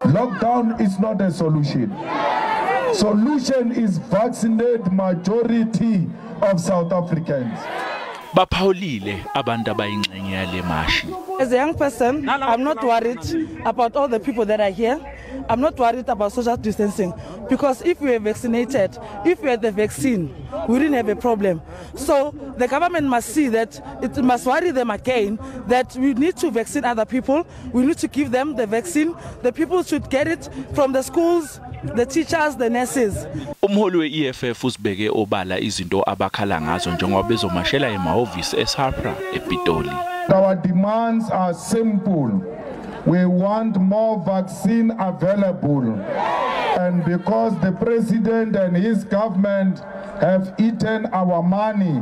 Lockdown is not a solution. Solution is vaccinate majority of South Africans. Baphawulile abantu abayingxenye yale mashi. As a young person, I'm not worried about all the people that are here. I'm not worried about social distancing because if we are vaccinated, if we had the vaccine, we didn't have a problem. So the government must see that it must worry them again that we need to vaccinate other people. We need to give them the vaccine. The people should get it from the schools, the teachers, the nurses. Umholi we-EFF usibeke obala izinto abakhala ngazo njengoba bezomashela emahhovisi eSAHPRA ePitoli. Our demands are simple. We want more vaccine available. And because the president and his government have eaten our money,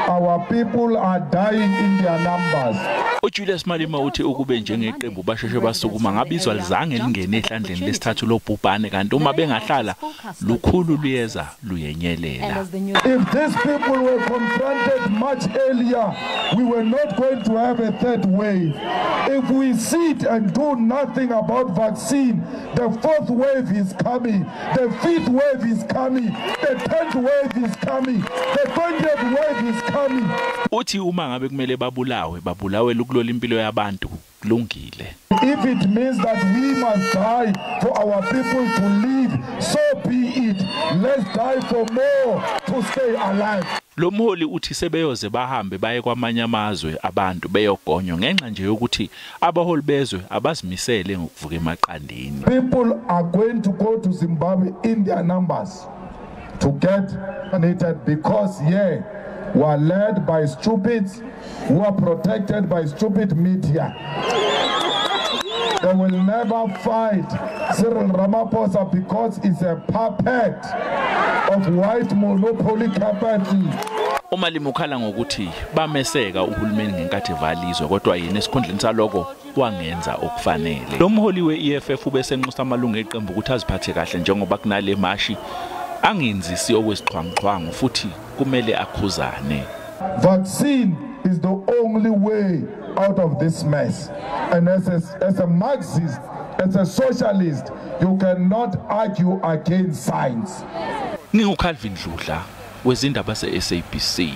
our people are dying in their numbers. uJulius Malema uthi ukube njengeqembu basheshe basukuma ngabizwa lizange lingene ehlandleni lesithathu lobhubhane kanti uma bengahlala lukhulu luyeza luyenyelela. If these people were confronted much earlier, we were not going to have a third wave. If we sit and do nothing about vaccine, the fourth wave is coming, the fifth wave is coming, the 10th wave is coming, the 20th wave is coming. Uthi uma ngabe kumele babulawe lukulola impilo yabantu kulungile. If it means that we must die for our people to live, so be it. Let's die for more to stay alive. Lo mholi uthi sebeyoze bahambe baye kwamanye amazwe abantu beyogonywa ngenxa nje yokuthi abaholi bezwe abazimisele ngokuvuka emaqandeni. People are going to go to Zimbabwe in their numbers to get vaccinated because we are led by stupids who are protected by stupid media. They will never fight Cyril Ramaphosa because it's a puppet of white monopoly capital. Umalema ukhala ngokuthi bameseka uhulumeni ngenkathi evalizwe kodwa yena esikhundleni saloko wangenza okufanele. Lo mholi we-EFF ubesenxusa amalungu eqembu ukuthi aziphathe kahle njengoba kunale mashi angenzisi okwesixhwanguxhwangu futhi kumele akhuzane. Vaccine is the only way out of this mess. And as a Marxist, as a socialist, you cannot argue against science. NginguCalvin Dludla wezindaba ze-SABC.